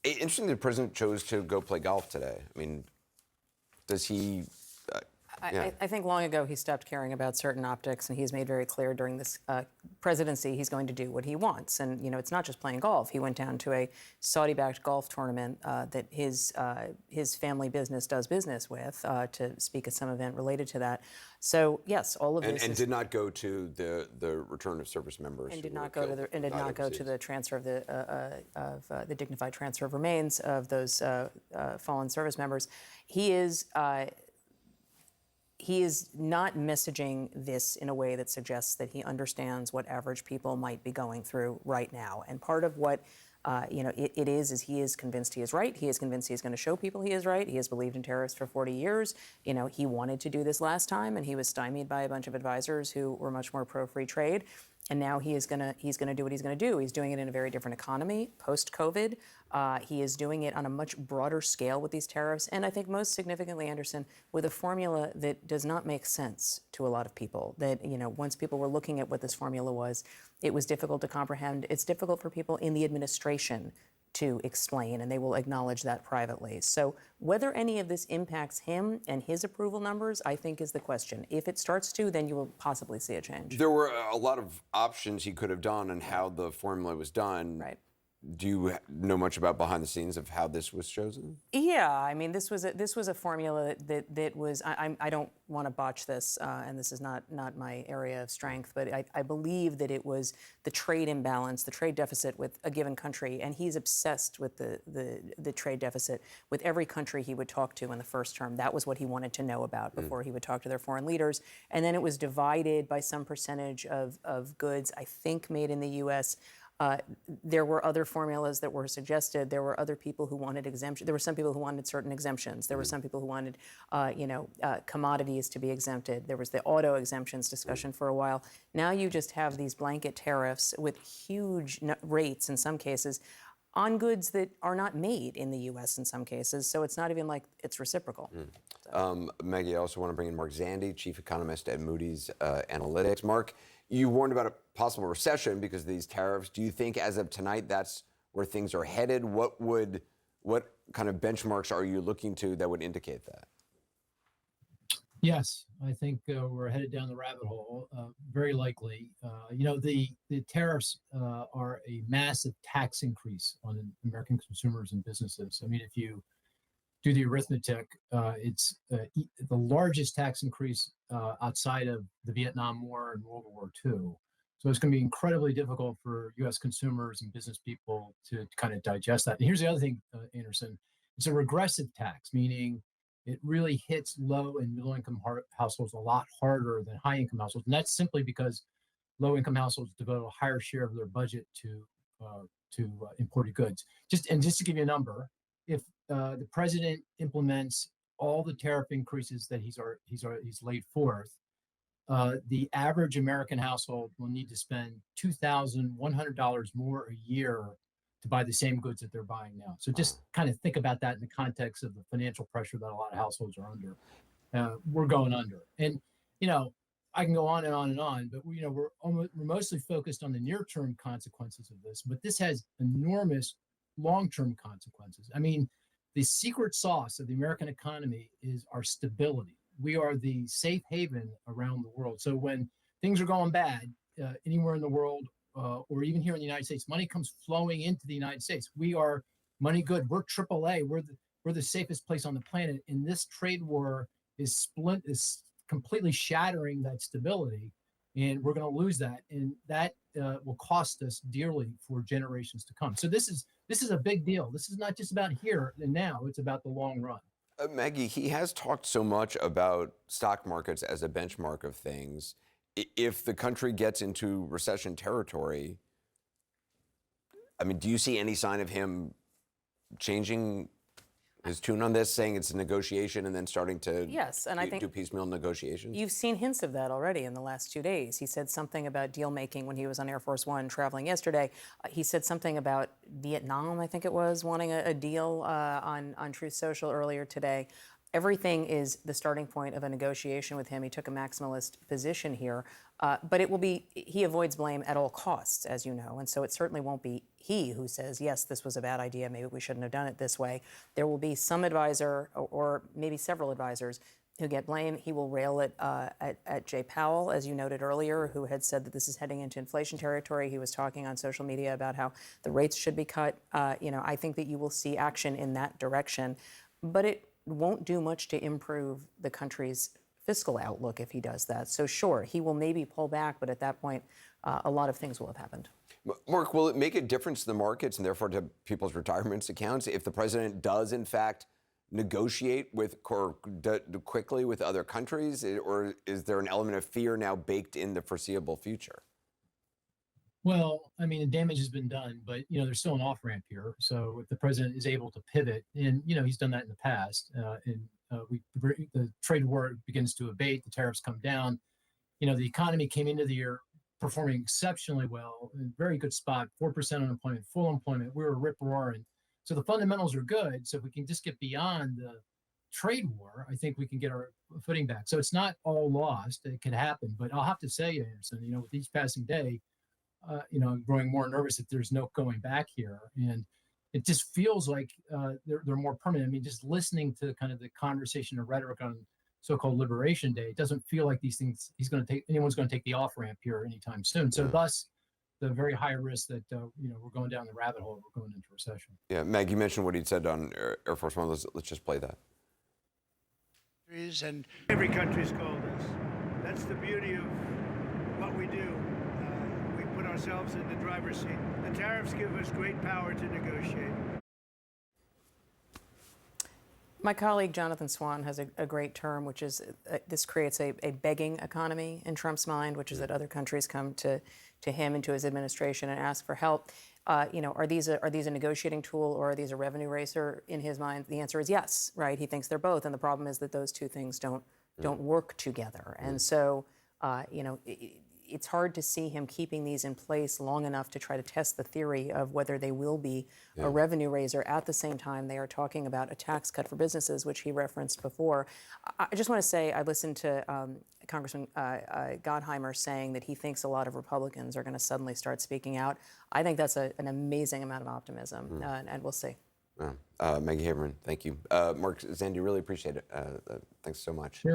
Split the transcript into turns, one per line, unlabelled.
Interesting the president chose to go play golf today. I mean, does he?
I think long ago he stopped caring about certain optics, and he's made very clear during this presidency he's going to do what he wants. And it's not just playing golf. He went down to a Saudi-backed golf tournament that his family business does business with to speak at some event related to that. So yes, all of this
and did not go to the return of service members.
And did not go to the transfer of the dignified transfer of remains of those fallen service members. He is not messaging this in a way that suggests that he understands what average people might be going through right now. And part of what it is he is convinced he is right. He is convinced he's going to show people he is right. He has believed in tariffs for 40 years. He wanted to do this last time, and he was stymied by a bunch of advisors who were much more pro-free trade. And now he's going to do what he's going to do. He's doing it in a very different economy, post-COVID. He is doing it on a much broader scale with these tariffs. And I think most significantly, Anderson, with a formula that does not make sense to a lot of people. That, once people were looking at what this formula was, it was difficult to comprehend. It's difficult for people in the administration to explain, and they will acknowledge that privately. So whether any of this impacts him and his approval numbers, I think, is the question. If it starts to, then you will possibly see a change.
There were a lot of options he could have done and how the formula was done.
Right.
Do you know much about behind the scenes of how this was chosen?
Yeah, I mean, this was a formula that was. I don't want to botch this, and this is not my area of strength, but I believe that it was the trade imbalance, the trade deficit with a given country, and he's obsessed with the trade deficit with every country he would talk to in the first term. That was what he wanted to know about before he would talk to their foreign leaders, and then it was divided by some percentage of goods, I think, made in the U.S. There were other formulas that were suggested. There were other people who wanted exemptions. There were some people who wanted certain exemptions. There were some people who wanted, commodities to be exempted. There was the auto exemptions discussion for a while. Now you just have these blanket tariffs with huge rates in some cases on goods that are not made in the U.S. in some cases. So it's not even like it's reciprocal.
Maggie, I also want to bring in Mark Zandi, chief economist at Moody's Analytics. Mark, you warned about a possible recession because of these tariffs. Do you think as of tonight that's where things are headed? What kind of benchmarks are you looking to that would indicate that?
Yes, I think we're headed down the rabbit hole, very likely. The tariffs are a massive tax increase on American consumers and businesses. I mean, if you do the arithmetic, it's the largest tax increase outside of the Vietnam War and World War II. So it's going to be incredibly difficult for U.S. consumers and business people to kind of digest that. And here's the other thing, Anderson. It's a regressive tax, meaning it really hits low and middle-income households a lot harder than high-income households. And that's simply because low-income households devote a higher share of their budget to imported goods. Just to give you a number, if the president implements all the tariff increases that he's laid forth, the average American household will need to spend $2,100 more a year to buy the same goods that they're buying now. So just kind of think about that in the context of the financial pressure that a lot of households are under. We're going under. And, I can go on and on and on, but we're mostly focused on the near-term consequences of this, but this has enormous long-term consequences. I mean, the secret sauce of the American economy is our stability. We are the safe haven around the world. So when things are going bad anywhere in the world, or even here in the United States, money comes flowing into the United States. We are money good. We're AAA. We're the safest place on the planet. And this trade war is completely shattering that stability, and we're going to lose that, and that will cost us dearly for generations to come. So this is a big deal. This is not just about here and now; it's about the long run.
Maggie, he has talked so much about stock markets as a benchmark of things. If the country gets into recession territory, I mean, do you see any sign of him changing his tune on this, saying it's a negotiation and then starting to
I think
do piecemeal negotiations?
You've seen hints of that already in the last 2 days. He said something about deal making when he was on Air Force One traveling yesterday. He said something about Vietnam, I think it was, wanting a deal on Truth Social earlier today. everything is the starting point of a negotiation with him. He took a maximalist position here, but it will be, he avoids blame at all costs, as you know, and so it certainly won't be he who says, yes, this was a bad idea, maybe we shouldn't have done it this way. There will be some advisor, or maybe several advisors, who get blame. He will rail it at Jay Powell, as you noted earlier, who had said that this is heading into inflation territory. He was talking on social media about how the rates should be cut. I think that you will see action in that direction, but it won't do much to improve the country's fiscal outlook if he does that. So sure, he will maybe pull back, but at that point, a lot of things will have happened.
Mark, will it make a difference to the markets and therefore to people's retirement accounts if the president does, in fact, negotiate quickly with other countries, or is there an element of fear now baked in the foreseeable future?
Well, I mean, the damage has been done, but there's still an off ramp here. So if the president is able to pivot, and he's done that in the past, the trade war begins to abate, the tariffs come down. The economy came into the year performing exceptionally well, in a very good spot, 4% unemployment, full employment. We were rip roaring. So the fundamentals are good. So if we can just get beyond the trade war, I think we can get our footing back. So it's not all lost. It could happen. But I'll have to say, Anderson, with each passing day, I'm growing more nervous that there's no going back here. And it just feels like they're more permanent. I mean, just listening to kind of the conversation and rhetoric on so-called Liberation Day, it doesn't feel like these things, anyone's going to take the off-ramp here anytime soon. So thus, the very high risk that, we're going down the rabbit hole, we're going into recession.
Yeah, Meg, you mentioned what he'd said on Air Force One. Let's just play that.
And every country's called us. That's the beauty of what we do. We put ourselves in the driver's seat. The tariffs give us great power to negotiate.
My colleague Jonathan Swan has a great term, which is this creates a begging economy in Trump's mind, which is that other countries come to him and to his administration and ask for help. Are these a negotiating tool, or are these a revenue raiser in his mind? The answer is yes, right? He thinks they're both, and the problem is that those two things don't work together. And so, it's hard to see him keeping these in place long enough to try to test the theory of whether they will be a revenue raiser. At the same time, they are talking about a tax cut for businesses, which he referenced before. I just want to say, I listened to Congressman Gottheimer saying that he thinks a lot of Republicans are going to suddenly start speaking out. I think that's an amazing amount of optimism, and we'll see.
Maggie Haberman, thank you. Mark Zandi, really appreciate it. Thanks so much.
Sure.